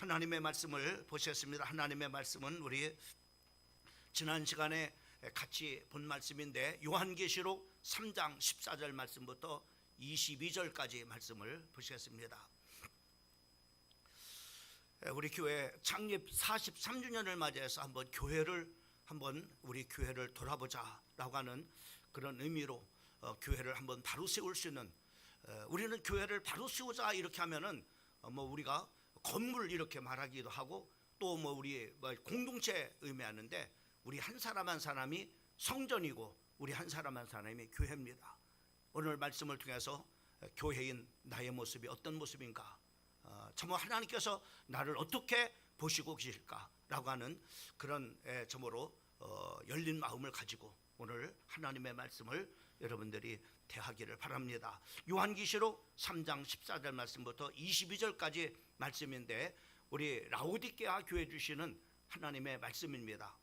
하나님의 말씀을 보셨습니다. 하나님의 말씀은 우리 지난 시간에 같이 본 말씀인데 요한계시록 3장 14절 말씀부터 22절까지 말씀을 보시겠습니다. 우리 교회 창립 43주년을 맞이해서 우리 교회를 돌아보자라고 하는 그런 의미로 교회를 한번 바로 세울 수 있는, 우리는 교회를 바로 세우자 이렇게 하면은 우리가 건물 이렇게 말하기도 하고 또 우리 공동체 의미하는데, 우리 한 사람 한 사람이 성전이고 우리 한 사람 한 사람이 교회입니다. 오늘 말씀을 통해서 교회인 나의 모습이 어떤 모습인가, 참으로 하나님께서 나를 어떻게 보시고 계실까라고 하는 그런 점으로 열린 마음을 가지고 오늘 하나님의 말씀을 여러분들이 대하기를 바랍니다. 요한계시록 3장 14절 말씀부터 22절까지 말씀인데, 우리 라오디게아 교회 주시는 하나님의 말씀입니다.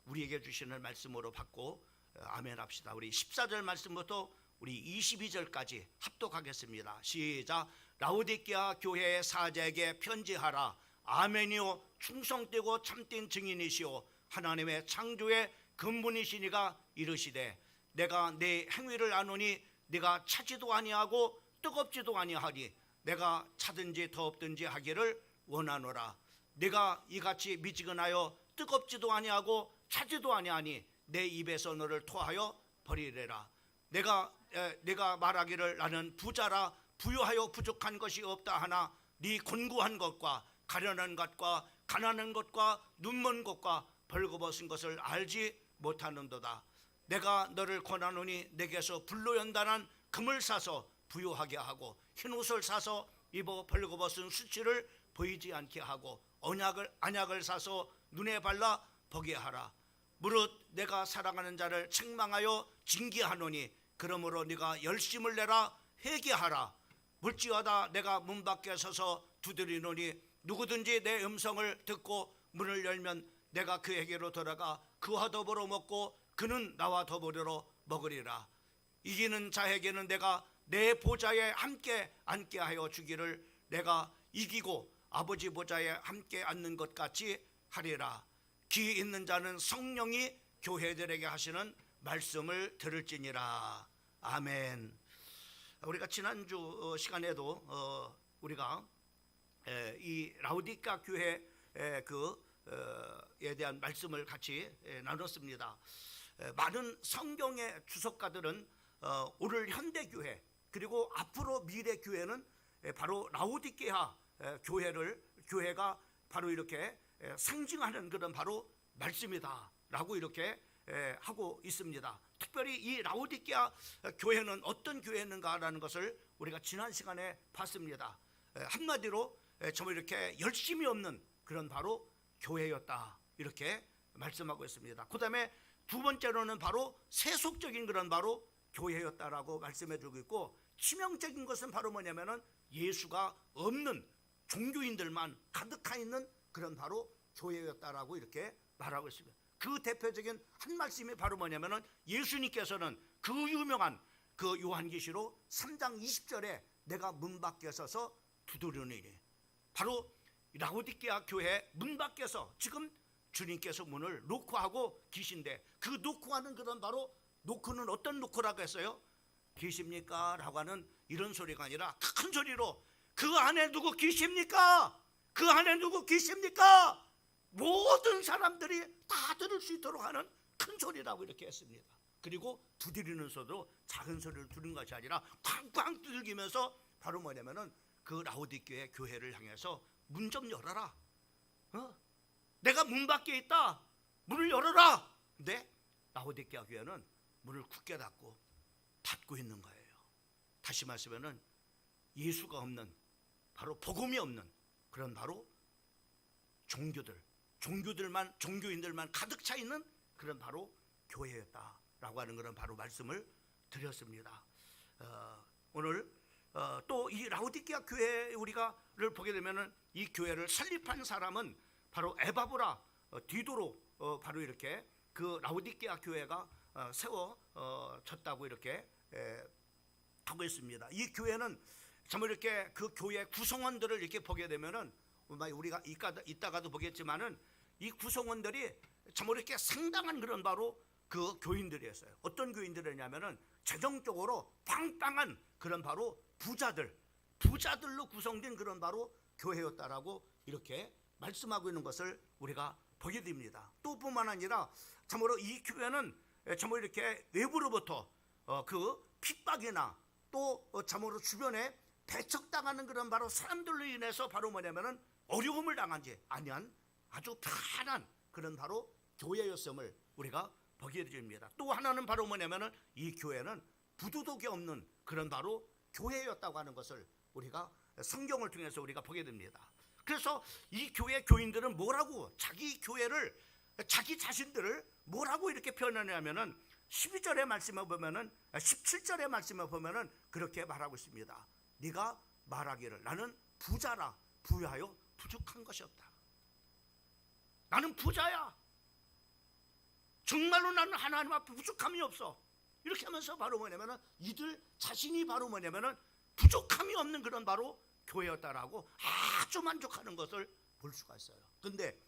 우리에게 주시는 말씀으로 받고 아멘 합시다. 우리 14절 말씀부터 우리 22절까지 합독하겠습니다. 시작. 라오디게아 교회의 사자에게 편지하라. 아멘이요 충성되고 참된 증인이시오 하나님의 창조의 근본이시니가 이르시되, 내가 내 행위를 아노니 네가 차지도 아니하고 뜨겁지도 아니하니 내가 차든지 더없든지 하기를 원하노라. 내가 이같이 미지근하여 뜨겁지도 아니하고 차지도 아니하니 내 입에서 너를 토하여 버리래라. 내가 말하기를 나는 부자라 부유하여 부족한 것이 없다 하나 네 곤고한 것과 가련한 것과 가난한 것과 눈먼 것과 벌거벗은 것을 알지 못하는도다. 내가 너를 권하노니 내게서 불로 연단한 금을 사서 부유하게 하고 흰옷을 사서 입어 벌거벗은 수치를 보이지 않게 하고 안약을 사서 눈에 발라 보게 하라. 무릇 내가 사랑하는 자를 책망하여 징계하노니 그러므로 네가 열심을 내라 회개하라. 물지어다 내가 문 밖에 서서 두드리노니 누구든지 내 음성을 듣고 문을 열면 내가 그에게로 돌아가 그와 더불어 먹고 그는 나와 더불어 먹으리라. 이기는 자에게는 내가 내 보좌에 함께 앉게 하여 주기를 내가 이기고 아버지 보좌에 함께 앉는 것 같이 하리라. 귀 있는 자는 성령이 교회들에게 하시는 말씀을 들을지니라. 아멘. 우리가 지난주 시간에도 우리가 이 라오디게아 교회에 대한 말씀을 같이 나눴습니다. 많은 성경의 주석가들은 오늘 현대 교회 그리고 앞으로 미래 교회는 바로 라오디게아 교회가 바로 이렇게 상징하는 그런 바로 말씀이다라고 이렇게 하고 있습니다. 특별히 이 라오디게아 교회는 어떤 교회였는가라는 것을 우리가 지난 시간에 봤습니다. 한마디로 정말 이렇게 열심이 없는 그런 바로 교회였다 이렇게 말씀하고 있습니다. 그 다음에 두 번째로는 바로 세속적인 그런 바로 교회였다라고 말씀해주고 있고, 치명적인 것은 바로 뭐냐면은 예수가 없는 종교인들만 가득하 있는 그런 바로 교회였다라고 이렇게 말하고 있습니다. 그 대표적인 한 말씀이 바로 뭐냐면은 예수님께서는 그 유명한 그 요한계시록 3장 20절에 내가 문 밖에 서서 두드리노니, 바로 라오디게아 교회 문 밖에서 지금 주님께서 문을 노크하고 계신데, 그 노크하는 그런 바로 노크는 어떤 노크라고 했어요? 계십니까? 라고 하는 이런 소리가 아니라 큰 소리로 그 안에 누구 계십니까? 그 안에 누구 계십니까? 모든 사람들이 다 들을 수 있도록 하는 큰 소리라고 이렇게 했습니다. 그리고 두드리는 소리도 작은 소리를 두는 것이 아니라 쾅쾅 두들기면서 바로 뭐냐면은 그 라오디게아 교회를 향해서 문 좀 열어라. 내가 문 밖에 있다. 문을 열어라. 근데 라오디게아 교회는 문을 굳게 닫고 있는 거예요. 다시 말하면은 예수가 없는, 바로 복음이 없는 그런 바로 종교인들만 가득 차 있는 그런 바로 교회였다라고 하는 그런 바로 말씀을 드렸습니다. 오늘 또 이 라오디게아 교회 우리가를 보게 되면은 이 교회를 설립한 사람은 바로 에바브라 디도로 바로 이렇게 그 라오디게아 교회가 세워졌다고 이렇게 하고 있습니다. 이 교회는 정말 이렇게 그 교회 구성원들을 이렇게 보게 되면은 우리가 이따가도 보겠지만은 이 구성원들이 참 이렇게 상당한 그런 바로 그 교인들이었어요. 어떤 교인들이냐면은 재정적으로 빵빵한 그런 바로 부자들로 구성된 그런 바로 교회였다라고 이렇게 말씀하고 있는 것을 우리가 보게 됩니다. 또 뿐만 아니라 참으로 이 교회는 참으로 이렇게 외부로부터 그 핍박이나 또 참으로 주변에 배척당하는 그런 바로 사람들로 인해서 바로 뭐냐면은 어려움을 당하지 아니한 아주 편한 그런 바로 교회였음을 우리가 보게 됩니다. 또 하나는 바로 뭐냐면은 이 교회는 부도덕이 없는 그런 바로 교회였다고 하는 것을 우리가 성경을 통해서 우리가 보게 됩니다. 그래서 이 교회 교인들은 뭐라고 자기 교회를 자기 자신들을 뭐라고 이렇게 표현하냐면은 12절의 말씀을 보면은 17절의 말씀을 보면은 그렇게 말하고 있습니다. 네가 말하기를 나는 부자라 부유하여 부족한 것이 없다. 나는 부자야. 정말로 나는 하나님 앞에 부족함이 없어. 이렇게 하면서 바로 뭐냐면은 이들 자신이 바로 뭐냐면은 부족함이 없는 그런 바로 교회였다라고 아주 만족하는 것을 볼 수가 있어요. 근데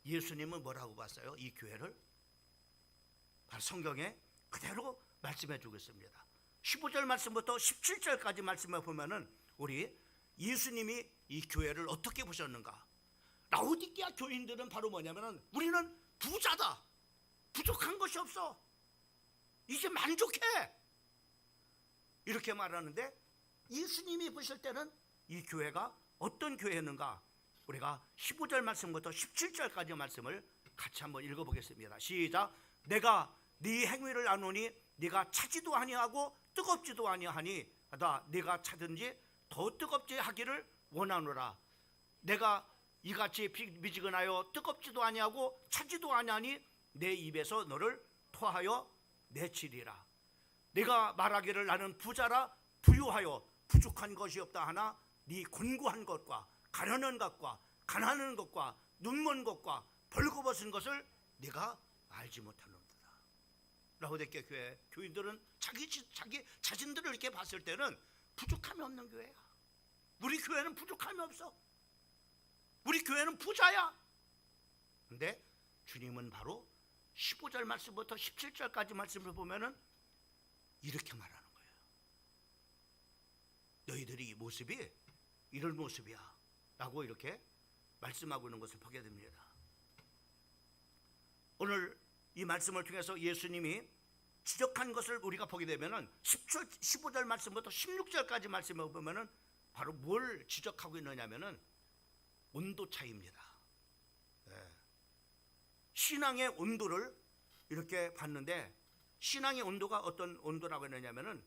예수님은 뭐라고 봤어요? 이 교회를 바로 성경에 그대로 말씀해 주고 있습니다. 15절 말씀부터 17절까지 말씀을 보면은 우리 예수님이 이 교회를 어떻게 보셨는가? 라오디게아 교인들은 바로 뭐냐면은 우리는 부자다. 부족한 것이 없어. 이제 만족해. 이렇게 말하는데 예수님이 보실 때는 이 교회가 어떤 교회였는가? 우리가 15절 말씀부터 17절까지 말씀을 같이 한번 읽어보겠습니다. 시작. 내가 네 행위를 아노니 네가 차지도 아니하고 뜨겁지도 아니하니 네가 차든지 더 뜨겁지 하기를 원하노라. 내가 이같이 미지근하여 뜨겁지도 아니하고 차지도 아니하니 내 입에서 너를 토하여 내치리라. 네가 말하기를 나는 부자라 부유하여 부족한 것이 없다 하나 네 곤고한 것과 가련한 것과 가난한 것과 눈먼 것과 벌거벗은 것을 네가 알지 못하는도다. 라오디게아 교회 교인들은 자기 자신들을 이렇게 봤을 때는 부족함이 없는 교회야. 우리 교회는 부족함이 없어. 우리 교회는 부자야. 근데 주님은 바로 15절 말씀부터 17절까지 말씀을 보면은 이렇게 말하는 거예요. 너희들이 이 모습이 이런 모습이야 라고 이렇게 말씀하고 있는 것을 보게 됩니다. 오늘 이 말씀을 통해서 예수님이 지적한 것을 우리가 보게 되면은 15절 말씀부터 16절까지 말씀을 보면은 바로 뭘 지적하고 있느냐면은 온도 차이입니다. 신앙의 온도를 이렇게 봤는데 신앙의 온도가 어떤 온도라고 했느냐면은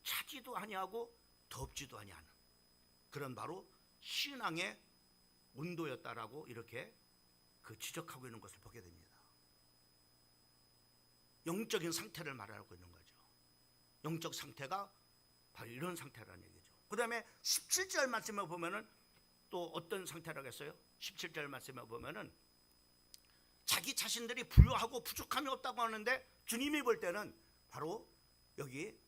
차지도 아니하고 덥지도 아니하는 그런 바로 신앙의 온도였다라고 이렇게 그 지적하고 있는 것을 보게 됩니다. 영적인 상태를 말하고 있는 거죠. 영적 상태가 바로 이런 상태라는 얘기죠. 그 다음에 17절 말씀을 보면은 또 어떤 상태라고 했어요? 17절 말씀을 보면은 자기 자신들이 부유하고 부족함이 없다고 하는데 주님이 볼 때는 바로 여기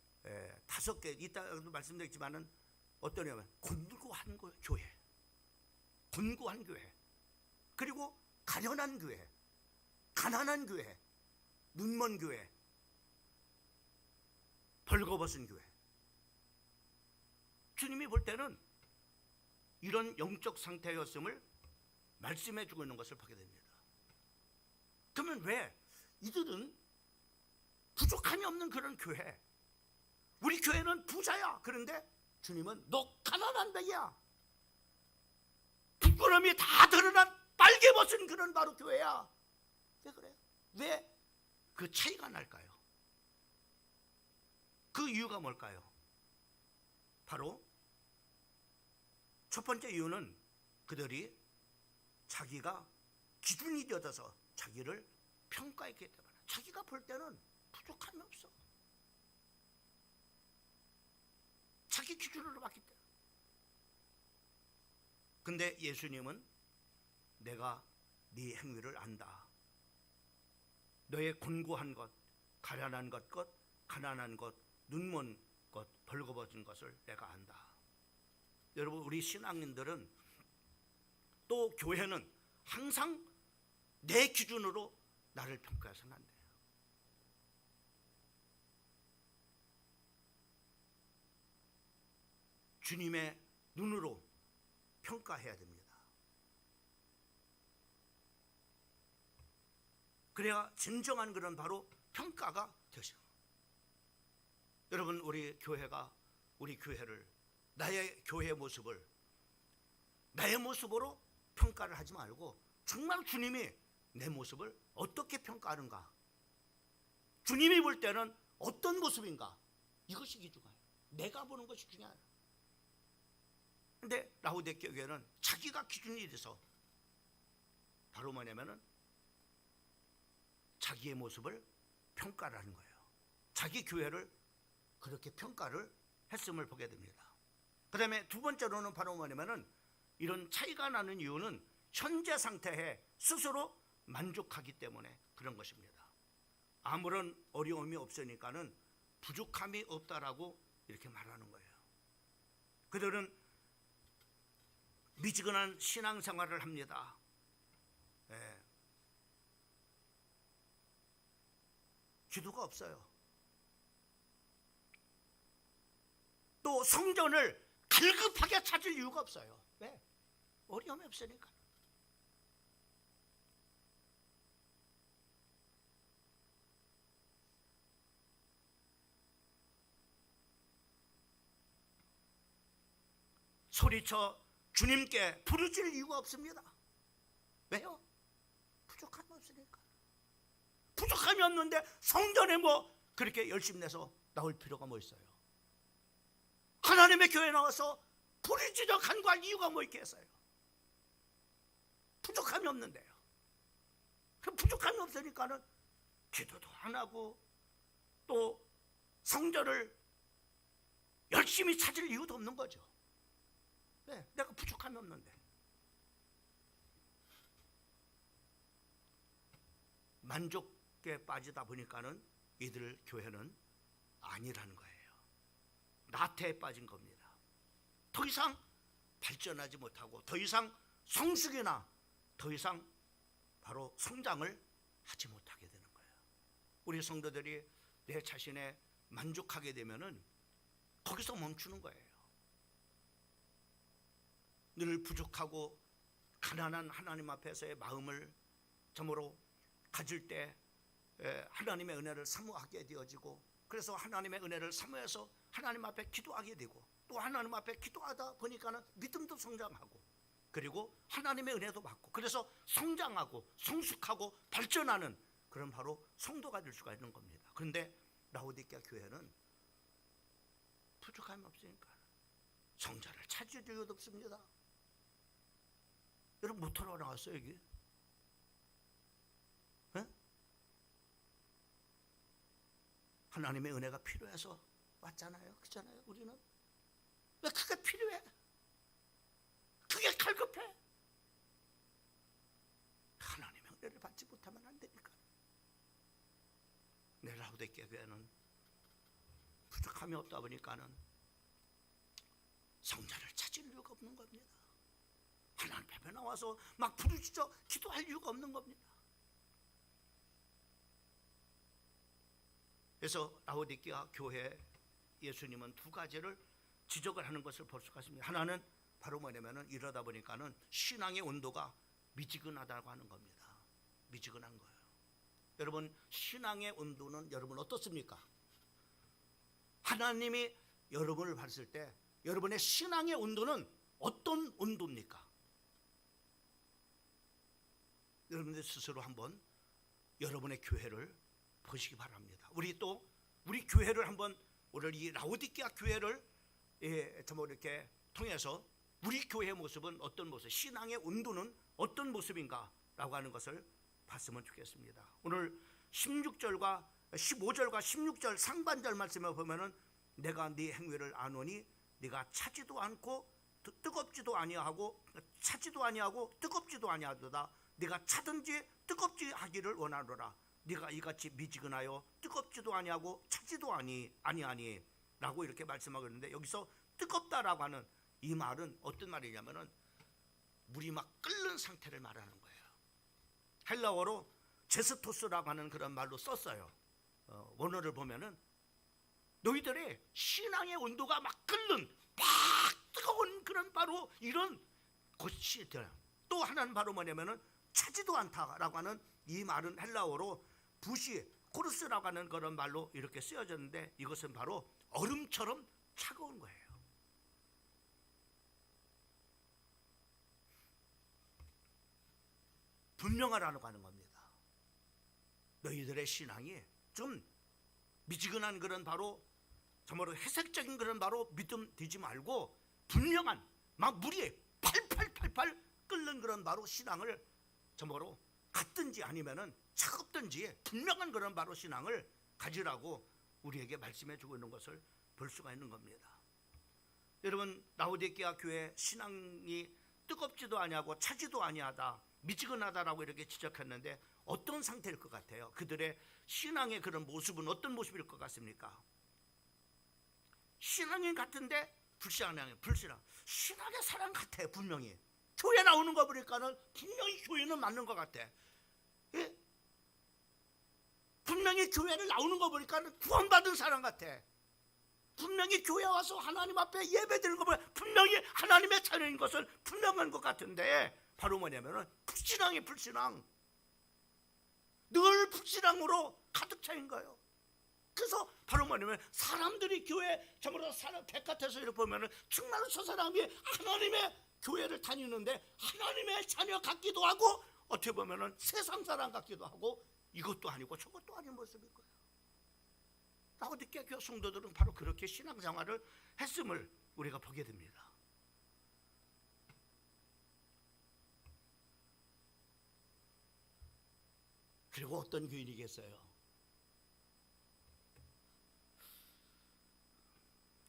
5개 이따도 말씀드렸지만은 어떠냐면 곤고한 교회, 곤고한 교회, 그리고 가련한 교회, 가난한 교회, 눈먼 교회, 벌거벗은 교회. 주님이 볼 때는 이런 영적 상태였음을 말씀해 주고 있는 것을 보게 됩니다. 그러면 왜 이들은 부족함이 없는 그런 교회, 우리 교회는 부자야. 그런데 주님은 너 가난한 백이야. 부끄러움이 다 드러난 빨개 벗은 그런 바로 교회야. 왜 그래요? 왜 그 차이가 날까요? 그 이유가 뭘까요? 바로 첫 번째 이유는 그들이 자기가 기준이 되어서 자기를 평가했기 때문에 자기가 볼 때는 부족함이 없어. 자기 기준으로 봤기 때문에. 근데 예수님은 내가 네 행위를 안다. 너의 곤고한 것, 가련한 것, 가난한 것, 눈먼 것, 벌거벗은 것을 내가 안다. 여러분, 우리 신앙인들은 또 교회는 항상 내 기준으로 나를 평가해서는 안 돼요. 주님의 눈으로 평가해야 됩니다. 그래야 진정한 그런 바로 평가가 되죠. 여러분, 우리 교회를, 나의 교회의 모습을 나의 모습으로 평가를 하지 말고 정말 주님이 내 모습을 어떻게 평가하는가, 주님이 볼 때는 어떤 모습인가, 이것이 중요해요. 내가 보는 것이 중요해요. 근데 라오디게아 교회는 자기가 기준이 돼서 바로 뭐냐면은 자기의 모습을 평가를 하는 거예요. 자기 교회를 그렇게 평가를 했음을 보게 됩니다. 그 다음에 두 번째로는 바로 뭐냐면은 이런 차이가 나는 이유는 현재 상태에 스스로 만족하기 때문에 그런 것입니다. 아무런 어려움이 없으니까는 부족함이 없다라고 이렇게 말하는 거예요. 그들은 미지근한 신앙생활을 합니다. 기도가 없어요. 또 성전을 갈급하게 찾을 이유가 없어요. 왜? 어려움이 없으니까. 소리쳐 주님께 부르짖을 이유가 없습니다. 왜요? 부족함이 없으니까. 부족함이 없는데 성전에 뭐 그렇게 열심히 내서 나올 필요가 뭐 있어요? 하나님의 교회에 나와서 부르짖어 간구할 이유가 뭐 있겠어요? 부족함이 없는데요. 그 부족함이 없으니까는 기도도 안 하고 또 성전을 열심히 찾을 이유도 없는 거죠. 네, 내가 부족함이 없는데. 만족에 빠지다 보니까는 이들 교회는 아니라는 거예요. 나태에 빠진 겁니다. 더 이상 발전하지 못하고 더 이상 성숙이나 더 이상 바로 성장을 하지 못하게 되는 거예요. 우리 성도들이 내 자신에 만족하게 되면은 거기서 멈추는 거예요. 늘 부족하고 가난한 하나님 앞에서의 마음을 참으로 가질 때 하나님의 은혜를 사모하게 되어지고, 그래서 하나님의 은혜를 사모해서 하나님 앞에 기도하게 되고, 또 하나님 앞에 기도하다 보니까는 믿음도 성장하고, 그리고 하나님의 은혜도 받고, 그래서 성장하고 성숙하고 발전하는 그런 바로 성도가 될 수가 있는 겁니다. 그런데 라오디게아 교회는 부족함이 없으니까 성자를 찾을 이유도 없습니다. 여러분 모토로 나왔어요 여기? 네? 하나님의 은혜가 필요해서 왔잖아요. 그렇잖아요. 우리는 왜 그게 필요해? 그게 갈급해? 하나님의 은혜를 받지 못하면 안 되니까. 내 라오디게아 교회는 부족함이 없다 보니까는 성자를 찾을 이유가 없는 겁니다. 하나님 앞에 나와서 막 부르짖어 기도할 이유가 없는 겁니다. 그래서 라오디게아 교회 예수님은 두 가지를 지적을 하는 것을 볼 수가 있습니다. 하나는 바로 뭐냐면은 이러다 보니까는 신앙의 온도가 미지근하다고 하는 겁니다. 미지근한 거예요. 여러분 신앙의 온도는 여러분 어떻습니까? 하나님이 여러분을 봤을 때 여러분의 신앙의 온도는 어떤 온도입니까? 여러분들 스스로 한번 여러분의 교회를 보시기 바랍니다. 우리 교회를 한번 오늘 이 라오디게아 교회를 정말 이렇게 통해서 우리 교회의 모습은 어떤 모습, 신앙의 온도는 어떤 모습인가라고 하는 것을 봤으면 좋겠습니다. 오늘 16절과 15절과 16절 상반절 말씀에 보면은 내가 네 행위를 아노니 네가 차지도 않고 뜨겁지도 아니하고 차지도 아니하고 뜨겁지도 아니하도다. 네가 차든지 뜨겁지 하기를 원하노라. 네가 이같이 미지근하여 뜨겁지도 아니하고 차지도 아니하니 라고 이렇게 말씀하고 있는데, 여기서 뜨겁다라고 하는 이 말은 어떤 말이냐면은 물이 막 끓는 그런 상태를 말하는 거예요. 헬라어로 제스토스라고 하는 그런 말로 썼어요. 원어를 보면은 너희들의 신앙의 온도가 막 끓는 막 뜨거운 그런 바로 이런 것이 돼요. 또 하나는 바로 뭐냐면은 차지도 않다라고 하는 이 말은 헬라어로 부시 코르스라고 하는 그런 말로 이렇게 쓰여졌는데 이것은 바로 얼음처럼 차가운 거예요. 분명하라고 하는 겁니다. 너희들의 신앙이 좀 미지근한 그런 바로 정말로 회색적인 그런 바로 믿음 되지 말고 분명한 막 물이 팔팔팔팔 끓는 그런 바로 신앙을 정말로 같든지 아니면은 차갑든지 분명한 그런 바로 신앙을 가지라고 우리에게 말씀해 주고 있는 것을 볼 수가 있는 겁니다. 여러분, 라오디게아 교회 신앙이 뜨겁지도 아니하고 차지도 아니하다, 미지근하다라고 이렇게 지적했는데 어떤 상태일 것 같아요? 그들의 신앙의 그런 모습은 어떤 모습일 것 같습니까? 신앙인 같은데 불신앙이에요. 불신앙. 신앙의 사람 같아. 분명히 교회 나오는 거 보니까는 분명히 교회는 맞는 것 같아. 예? 분명히 교회를 나오는 거 보니까는 구원받은 사람 같아. 분명히 교회 와서 하나님 앞에 예배 드리는 거 보면 분명히 하나님의 자녀인 것을 분명한 것 같은데 바로 뭐냐면은 불신앙이 불신앙. 늘 불신앙으로 가득 차인 거예요. 그래서 바로 뭐냐면 사람들이 교회 정말로 백화점에서 이렇게 보면은 정말로 저 사람이 하나님의 교회를 다니는데 하나님의 자녀 같기도 하고 어떻게 보면은 세상 사람 같기도 하고 이것도 아니고 저것도 아닌 모습일 거예요. 라오디게아 교회 성도들은 바로 그렇게 신앙생활을 했음을 우리가 보게 됩니다. 그리고 어떤 교인이겠어요?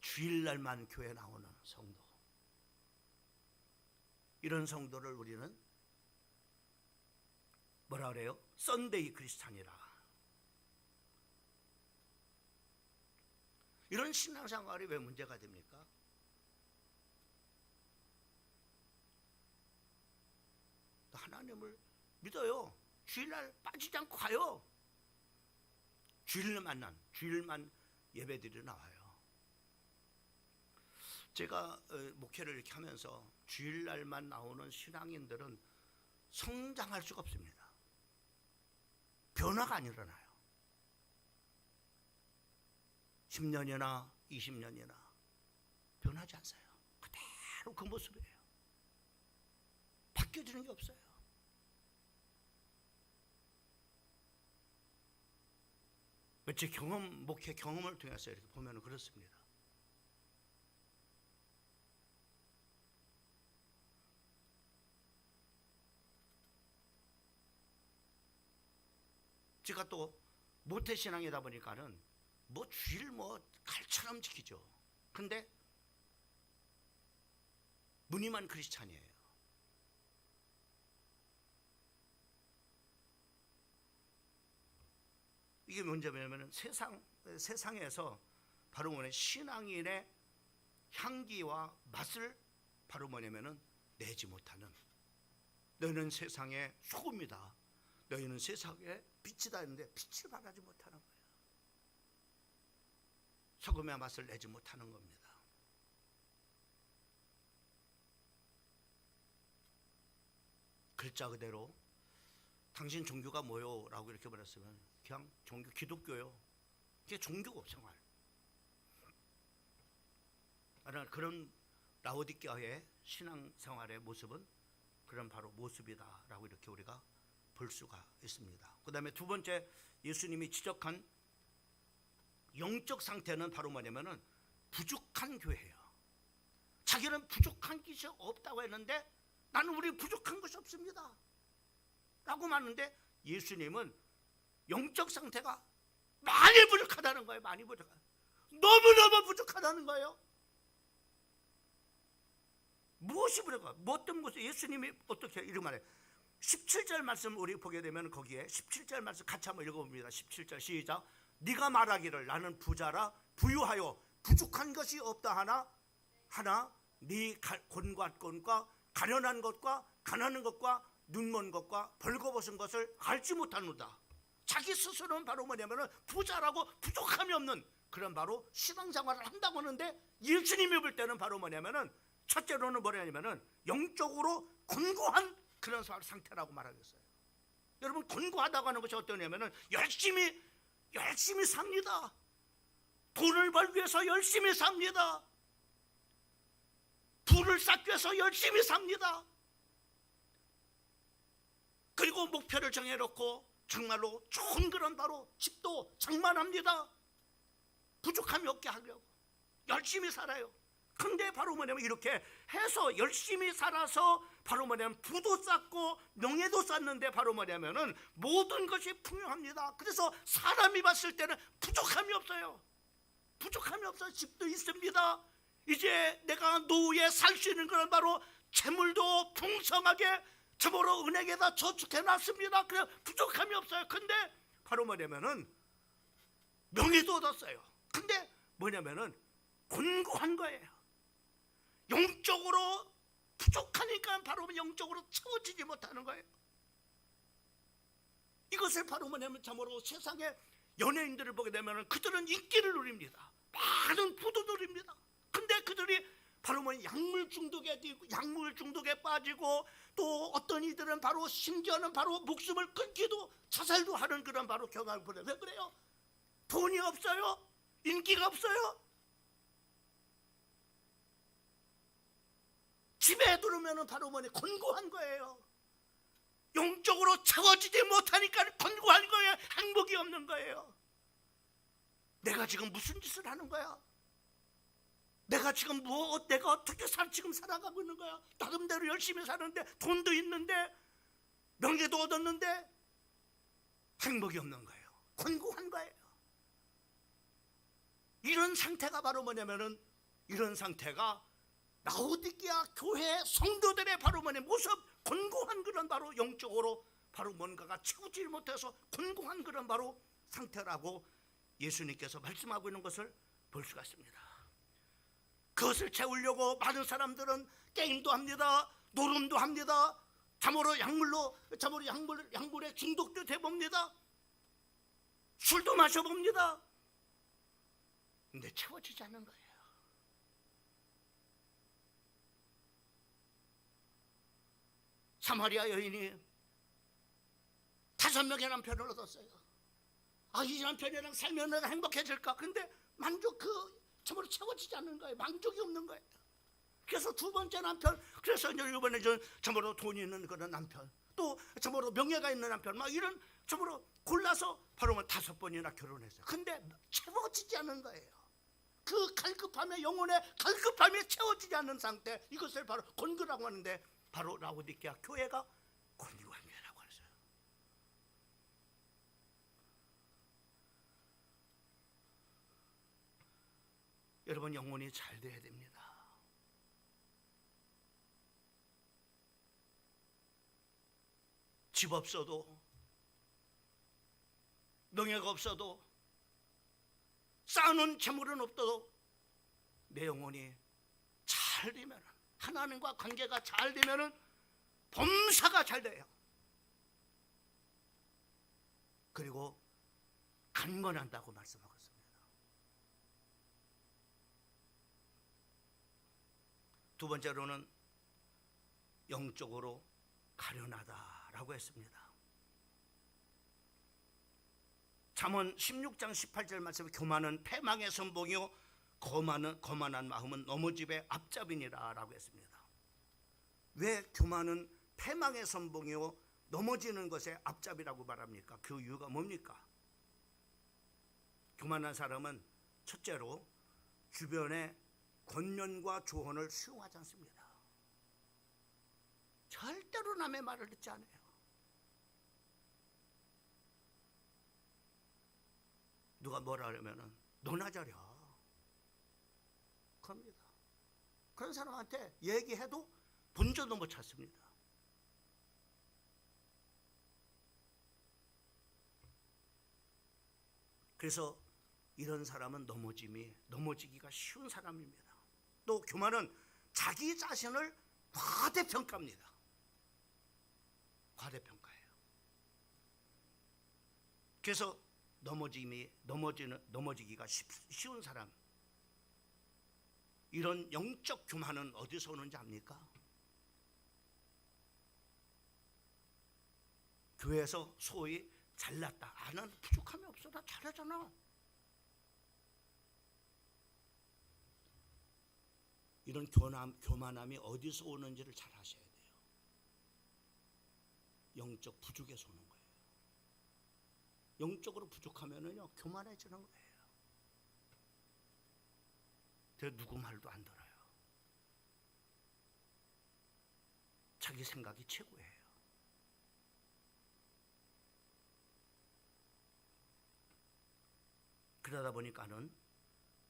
주일날만 교회 나오는 성도. 이런 성도를 우리는 뭐라 그래요? 썬데이 크리스찬이라. 이런 신앙생활이 왜 문제가 됩니까? 하나님을 믿어요. 주일날 빠지지 않고 가요. 주일만 예배드리러 나와요. 제가 목회를 이렇게 하면서 주일날만 나오는 신앙인들은 성장할 수가 없습니다. 변화가 안 일어나요. 10년이나 20년이나 변하지 않아요. 그대로 그 모습이에요. 바뀌어지는 게 없어요. 제 목회 경험을 통해서 이렇게 보면 그렇습니다. 제가 또 모태신앙이다 보니까는 주일 갈처럼 지키죠. 근데 무늬만 크리스찬이에요. 이게 문제냐면 세상에서 바로 뭐냐 신앙인의 향기와 맛을 바로 뭐냐면은 내지 못하는, 너희는 세상의 소금이다, 너희는 세상의 빛이다 했는데 빛을 발하지 못하는 거예요. 소금의 맛을 내지 못하는 겁니다. 글자 그대로 당신 종교가 뭐요? 라고 이렇게 말했으면 그냥 종교 기독교요. 그게 종교고 생활. 그런 라오디게아의 신앙생활의 모습은 그런 바로 모습이다라고 이렇게 우리가 볼 수가 있습니다. 그 다음에 두 번째 예수님이 지적한 영적 상태는 바로 뭐냐면은 부족한 교회예요. 자기는 부족한 것이 없다고 했는데 나는 우리 부족한 것이 없습니다 라고 말하는데 예수님은 영적 상태가 많이 부족하다는 거예요. 많이 부족하다. 너무너무 부족하다는 거예요. 무엇이 부족할까? 어떤 것이 예수님이 어떻게 이렇게 말해요? 17절 말씀 우리 보게 되면 거기에 17절 말씀 같이 한번 읽어봅니다. 17절 시작. 네가 말하기를 나는 부자라 부유하여 부족한 것이 없다 하나 네 곤과 가련한 것과 가난한 것과 눈먼 것과 벌거벗은 것을 알지 못하노다. 자기 스스로는 바로 뭐냐면은 부자라고 부족함이 없는 그런 바로 신앙생활을 한다고 하는데, 예수님이 볼 때는 바로 뭐냐면은 첫째로는 뭐냐면은 영적으로 곤고한 그런 상태라고 말하겠어요. 여러분, 곤고하다고 하는 것이 어떠냐면은 열심히 삽니다. 돈을 벌기 위해서 열심히 삽니다. 부를 쌓기 위해서 열심히 삽니다. 그리고 목표를 정해놓고 정말로 좋은 그런 바로 집도 장만합니다. 부족함이 없게 하려고 열심히 살아요. 근데 바로 뭐냐면 이렇게 해서 열심히 살아서 바로 뭐냐면 부도 쌓고 명예도 쌓는데 바로 뭐냐면은 모든 것이 풍요합니다. 그래서 사람이 봤을 때는 부족함이 없어요. 부족함이 없어요. 집도 있습니다. 이제 내가 노후에 살 수 있는 건 바로 재물도 풍성하게 저보러 은행에다 저축해 놨습니다. 그래 부족함이 없어요. 근데 바로 뭐냐면은 명예도 얻었어요. 근데 뭐냐면은 곤고한 거예요. 영적으로 부족하니까 바로 영적으로 채워지지 못하는 거예요. 이것을 바로 뭐냐면 참으로 세상의 연예인들을 보게 되면 그들은 인기를 누립니다. 많은 부도 누립니다. 근데 그들이 바로 뭐 약물 중독에 빠지고 또 어떤 이들은 바로 심지어는 바로 목숨을 끊기도 자살도 하는 그런 바로 경험을 보내. 왜 그래요? 돈이 없어요? 인기가 없어요? 집에 들어오면 바로 뭐냐 곤고한 거예요. 영적으로 채워지지 못하니까 곤고한 거예요. 행복이 없는 거예요. 내가 지금 무슨 짓을 하는 거야? 내가 지금 내가 어떻게 지금 살아가고 있는 거야? 나름대로 열심히 사는데 돈도 있는데 명예도 얻었는데 행복이 없는 거예요. 곤고한 거예요. 이런 상태가 바로 뭐냐면은 이런 상태가 라오디게아 교회 성도들의 바로 뭐냐 모습, 곤고한 그런 바로 영적으로 바로 뭔가가 채우지 못해서 곤고한 그런 바로 상태라고 예수님께서 말씀하고 있는 것을 볼 수가 있습니다. 그것을 채우려고 많은 사람들은 게임도 합니다. 노름도 합니다. 참으로 약물에 중독도 돼봅니다. 술도 마셔봅니다. 근데 채워지지 않는 거예요. 사마리아 여인이 5명의 남편을 얻었어요. 이 남편이랑 살면 내가 행복해질까? 근데 참으로 채워지지 않는 거예요. 만족이 없는 거예요. 그래서 두 번째 남편, 그래서 이번에 참으로 돈이 있는 그런 남편, 또 참으로 명예가 있는 남편, 막 이런 참으로 골라서 바로 5번이나 결혼했어요. 근데 채워지지 않는 거예요. 그 갈급함에, 영혼의 갈급함에 채워지지 않는 상태, 이것을 바로 곤고라고 하는데 바로 라오디게아 교회가 곤고한 교회라고 하셨어요. 여러분, 영혼이 잘 돼야 됩니다. 집 없어도, 명예가 없어도, 쌓아놓은 재물은 없어도 내 영혼이 잘 되면, 하나님과 관계가 잘 되면 범사가 잘 돼요. 그리고 강건한다고 말씀하고 있습니다. 두 번째로는 영적으로 가련하다라고 했습니다. 잠언 16장 18절 말씀에 교만은 패망의 선봉이요 거만한 마음은 넘어짐의 앞잡이니라 라고 했습니다. 왜 교만은 패망의 선봉이요 넘어지는 것의 앞잡이라고 말합니까? 그 이유가 뭡니까? 교만한 사람은 첫째로 주변의 권면과 조언을 수용하지 않습니다. 절대로 남의 말을 듣지 않아요. 누가 뭐라 하려면은 너나 잘해 겁니다. 그런 사람한테 얘기해도 본전도 못 찾습니다. 그래서 이런 사람은 넘어지기가 쉬운 사람입니다. 또 교만은 자기 자신을 과대평가합니다. 과대평가해요. 그래서 넘어지기가 쉬운 사람, 이런 영적 교만은 어디서 오는지 압니까? 교회에서 소위 잘났다, 나는 부족함이 없어, 나 잘하잖아, 이런 교만함이 어디서 오는지를 잘 아셔야 돼요. 영적 부족에서 오는 거예요. 영적으로 부족하면은요, 교만해지는 거예요. 누구 말도 안 들어요. 자기 생각이 최고예요. 그러다 보니까는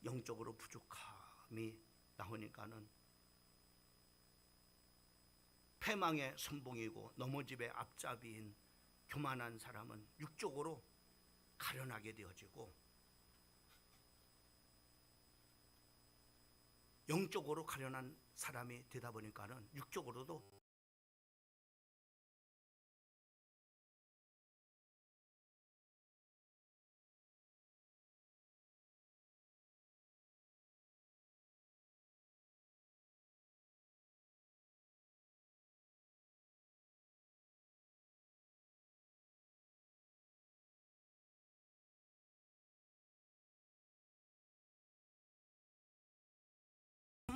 영적으로 부족함이 나오니까는 패망의 선봉이고 넘어집의 앞잡이인 교만한 사람은 육적으로 가련하게 되어지고, 영적으로 가련한 사람이 되다 보니까는 육적으로도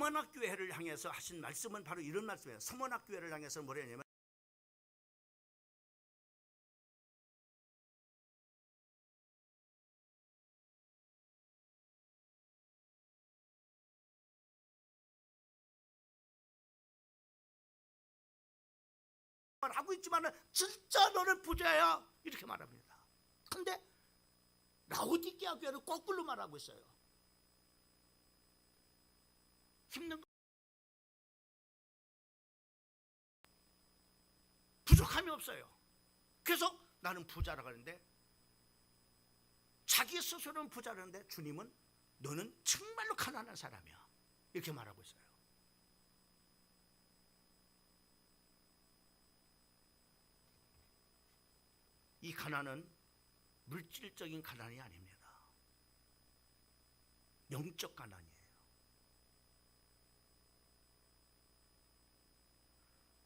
서문학교회를 향해서 하신 말씀은 바로 이런 말씀이에요. 서문학교회를 향해서 뭐라 했냐면, 하고 있지만은 진짜 너는 부자야, 이렇게 말합니다. 근데 라오디게아 교회는 거꾸로 말하고 있어요. 힘든 거, 부족함이 없어요. 그래서 나는 부자라고 하는데, 자기 스스로는 부자라는데 주님은 너는 정말로 가난한 사람이야, 이렇게 말하고 있어요. 이 가난은 물질적인 가난이 아닙니다. 영적 가난이에요.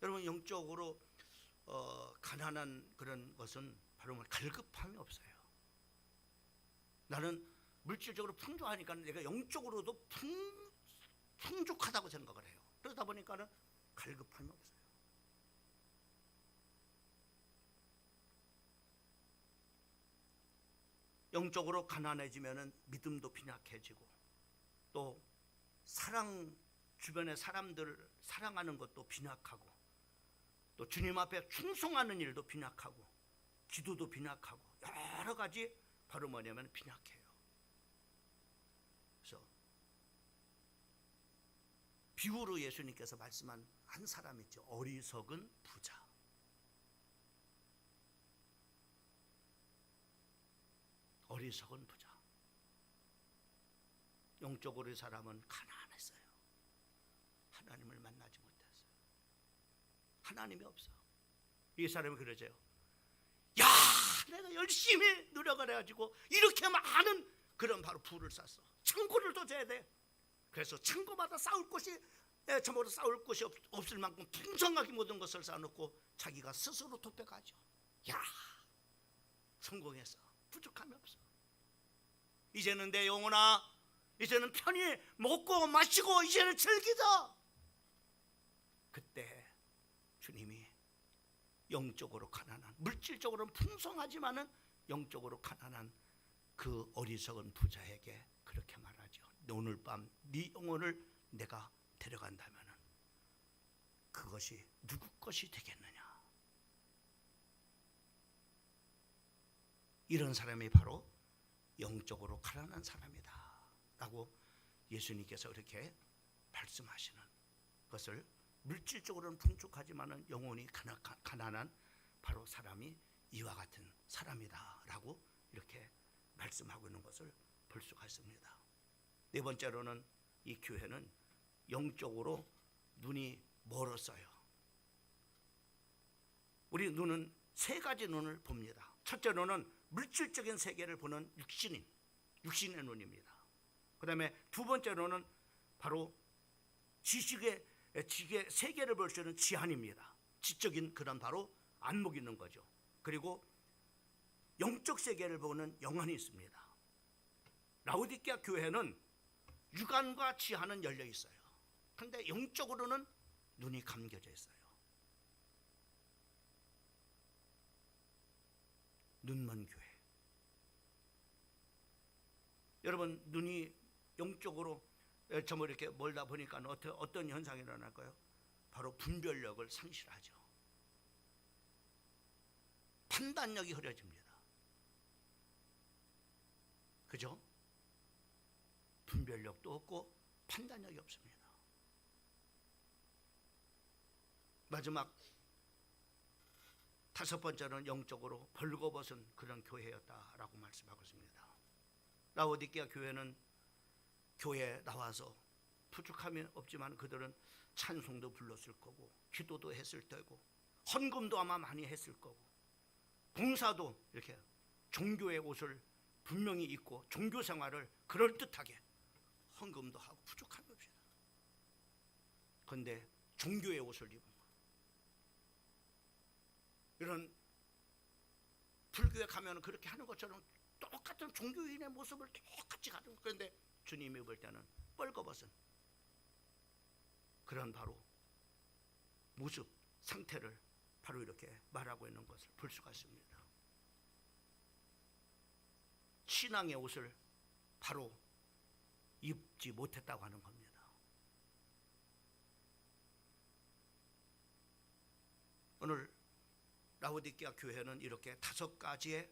여러분, 영적으로 가난한 그런 것은 바로 갈급함이 없어요. 나는 물질적으로 풍족하니까 내가 영적으로도 풍족하다고 생각을 해요. 그러다 보니까는 갈급함이 없어요. 영적으로 가난해지면은 믿음도 빈약해지고, 또 주변의 사람들을 사랑하는 것도 빈약하고, 또 주님 앞에 충성하는 일도 빈약하고, 기도도 빈약하고, 여러 가지 바로 뭐냐면 빈약해요. 그래서 비유로 예수님께서 말씀한 한 사람 있죠. 어리석은 부자. 어리석은 부자. 영적으로 이 사람은 가난했어요. 하나님을 만나지 못했어요. 하나님이 없어. 이 사람이 그러죠. 야, 내가 열심히 노력을 해가지고 이렇게 많은 그런 바로 부를 쌓았어. 창고를 더 져야 돼. 그래서 창고마다 싸울 곳이 없을 만큼 풍성하게 모든 것을 쌓아놓고 자기가 스스로 도백하죠. 야, 성공했어. 부족함이 없어. 이제는 내 영혼아, 이제는 편히 먹고 마시고 이제는 즐기자. 그때 주님이 영적으로 가난한, 물질적으로는 풍성하지만은 영적으로 가난한 그 어리석은 부자에게 그렇게 말하죠. 오늘 밤 네 영혼을 내가 데려간다면은 그것이 누구 것이 되겠느냐. 이런 사람이 바로 영적으로 가난한 사람이다 라고 예수님께서 그렇게 말씀하시는 것을, 물질적으로는 풍족하지만은 영혼이 가난한 바로 사람이 이와 같은 사람이다 라고 이렇게 말씀하고 있는 것을 볼 수가 있습니다. 네 번째로는 이 교회는 영적으로 눈이 멀었어요. 우리 눈은 세 가지 눈을 봅니다. 첫째 눈은 물질적인 세계를 보는 육신의 눈입니다. 그 다음에 두 번째 눈은 바로 지식의 세계를 볼 수 있는 지한입니다. 지적인 그런 바로 안목이 있는 거죠. 그리고 영적 세계를 보는 영안이 있습니다. 라오디게아 교회는 육안과 지한은 열려 있어요. 그런데 영적으로는 눈이 감겨져 있어요. 눈먼 교회. 여러분, 눈이 영적으로 좀 이렇게 멀다 보니까 어떤 현상이 일어날까요? 바로 분별력을 상실하죠. 판단력이 흐려집니다. 그죠? 분별력도 없고 판단력이 없습니다. 마지막 다섯 번째는 영적으로 벌거벗은 그런 교회였다라고 말씀하고 있습니다. 라오디게아 교회는 교회에 나와서 부족함이 없지만 그들은 찬송도 불렀을 거고 기도도 했을 테고 헌금도 아마 많이 했을 거고 봉사도 이렇게 종교의 옷을 분명히 입고 종교 생활을 그럴듯하게 헌금도 하고 부족함이 없습니다. 그런데 종교의 옷을 입은 거, 이런 불교에 가면 그렇게 하는 것처럼 똑같은 종교인의 모습을 똑같이 가는 거. 그런데 주님이 볼 때는 뻘거벗은 그런 바로 모습 상태를 바로 이렇게 말하고 있는 것을 볼 수가 있습니다. 신앙의 옷을 바로 입지 못했다고 하는 겁니다. 오늘 라오디게아 교회는 이렇게 다섯 가지의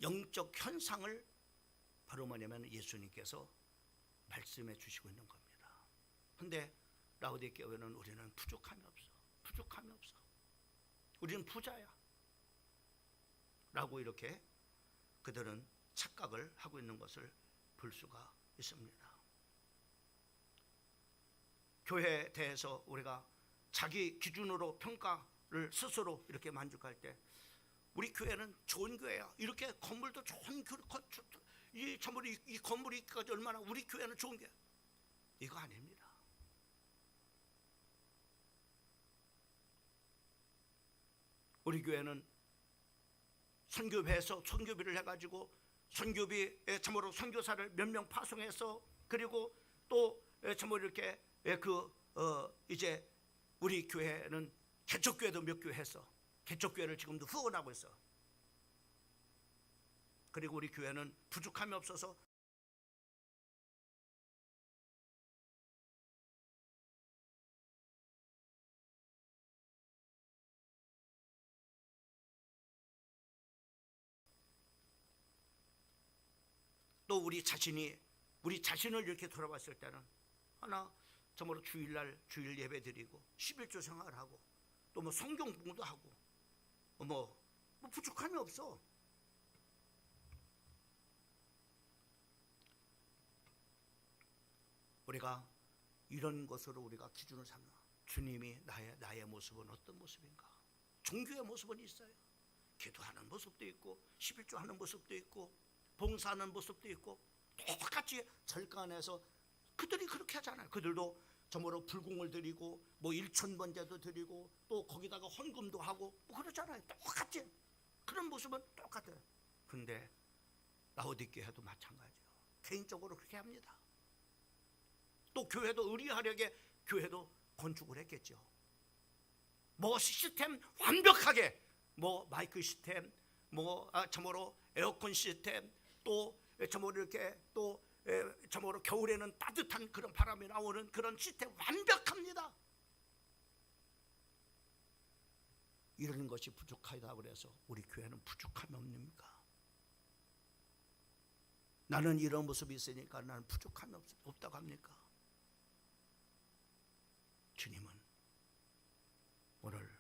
영적 현상을 바로 뭐냐면 예수님께서 말씀해 주시고 있는 겁니다. 그런데 라오디게아 교회는 우리는 부족함이 없어. 부족함이 없어. 우리는 부자야. 라고 이렇게 그들은 착각을 하고 있는 것을 볼 수가 있습니다. 교회에 대해서 우리가 자기 기준으로 평가를 스스로 이렇게 만족할 때 우리 교회는 좋은 교회야. 이렇게 건물도 좋은 이 건물이 있기까지 얼마나 우리 교회는 좋은 교회. 이거 아닙니다. 우리 교회는 선교회에서 선교비를 해가지고 선교비에 참으로 선교사를 몇 명 파송해서 그리고 또 참으로 이렇게 이제 우리 교회는 개척교회도 몇 교회 했어. 개척교회를 지금도 후원하고 있어. 그리고 우리 교회는 부족함이 없어서 또 우리 자신을 이렇게 돌아봤을 때는 하나 정말로 주일날 주일 예배 드리고 11조 생활하고 또 뭐 성경 공부도 하고 뭐 부족함이 없어. 우리가 이런 것으로 우리가 기준을 삼아 주님이 나의 모습은 어떤 모습인가? 종교의 모습은 있어요. 기도하는 모습도 있고 11조 하는 모습도 있고 봉사하는 모습도 있고 똑같이 절간에서 그들이 그렇게 하잖아요. 그들도 정말로 불공을 드리고 뭐 일천번제도 드리고 또 거기다가 헌금도 하고 뭐 그러잖아요. 똑같이 그런 모습은 똑같아요. 근데 라오디게아도 마찬가지예요. 개인적으로 그렇게 합니다. 또 교회도 의리하려게 교회도 건축을 했겠죠. 뭐 시스템 완벽하게 뭐 마이크 시스템 뭐 참으로 에어컨 시스템 또 참으로 이렇게 또 참으로 겨울에는 따뜻한 그런 바람이 나오는 그런 시스템 완벽합니다. 이런 것이 부족하다 그래서 우리 교회는 부족함이 없습니까? 나는 이런 모습이 있으니까 나는 부족함이 없다고 합니까? 주님은 오늘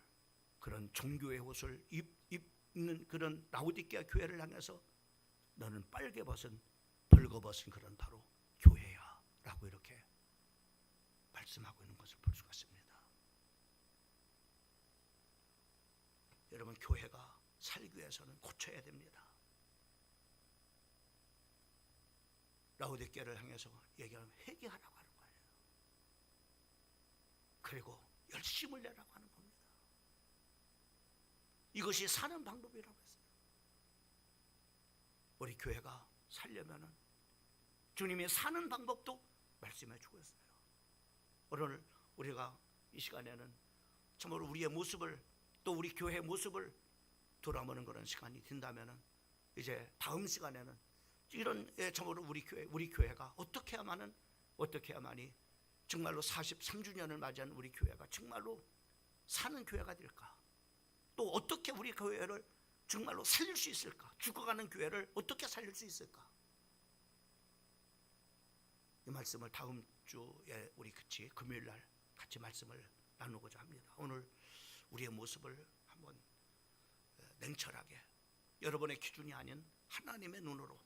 그런 종교의 옷을 입는 그런 라오디게아 교회를 향해서 너는 빨개 벗은 벌거벗은 그런 바로 교회야 라고 이렇게 말씀하고 있는 것을 볼 수가 있습니다. 교회가 살기 위해서는 고쳐야 됩니다. 라오디게를 향해서 얘기하면 회개하라고 하는 거예요. 그리고 열심을 내라고 하는 겁니다. 이것이 사는 방법이라고 했어요. 우리 교회가 살려면은 주님이 사는 방법도 말씀해 주고 있어요. 오늘 우리가 이 시간에는 참으로 우리의 모습을, 또 우리 교회의 모습을 돌아보는 그런 시간이 된다면은 이제 다음 시간에는 이런 참으로 우리 교회가 어떻게 해야만이 정말로 43주년을 맞이한 우리 교회가 정말로 사는 교회가 될까? 또 어떻게 우리 교회를 정말로 살릴 수 있을까? 죽어가는 교회를 어떻게 살릴 수 있을까? 이 말씀을 다음 주에 우리 같이 금요일 날 같이 말씀을 나누고자 합니다. 오늘 우리의 모습을 한번 냉철하게, 여러분의 기준이 아닌 하나님의 눈으로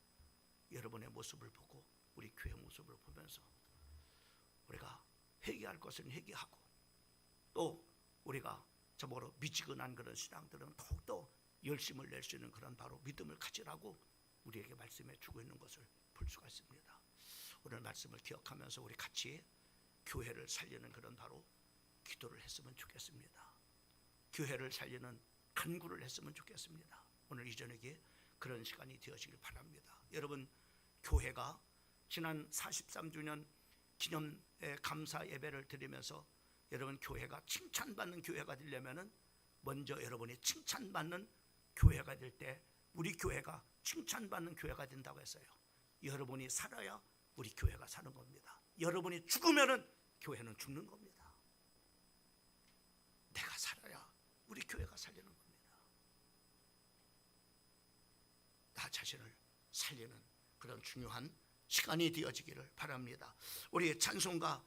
여러분의 모습을 보고 우리 교회 모습을 보면서 우리가 회개할 것은 회개하고, 또 우리가 저보로 미지근한 그런 신앙들은 더욱더 열심을 낼 수 있는 그런 바로 믿음을 가지라고 우리에게 말씀해 주고 있는 것을 볼 수가 있습니다. 오늘 말씀을 기억하면서 우리 같이 교회를 살리는 그런 바로 기도를 했으면 좋겠습니다. 교회를 살리는 간구를 했으면 좋겠습니다. 오늘 이 저녁에 그런 시간이 되어지길 바랍니다. 여러분, 교회가 지난 43주년 기념 감사 예배를 드리면서 여러분 교회가 칭찬받는 교회가 되려면은 먼저 여러분이 칭찬받는 교회가 될 때 우리 교회가 칭찬받는 교회가 된다고 했어요. 여러분이 살아야 우리 교회가 사는 겁니다. 여러분이 죽으면은 교회는 죽는 겁니다. 내가 살아야 우리 교회가 살리는 겁니다. 나 자신을 살리는 그런 중요한 시간이 되어지기를 바랍니다. 우리 찬송가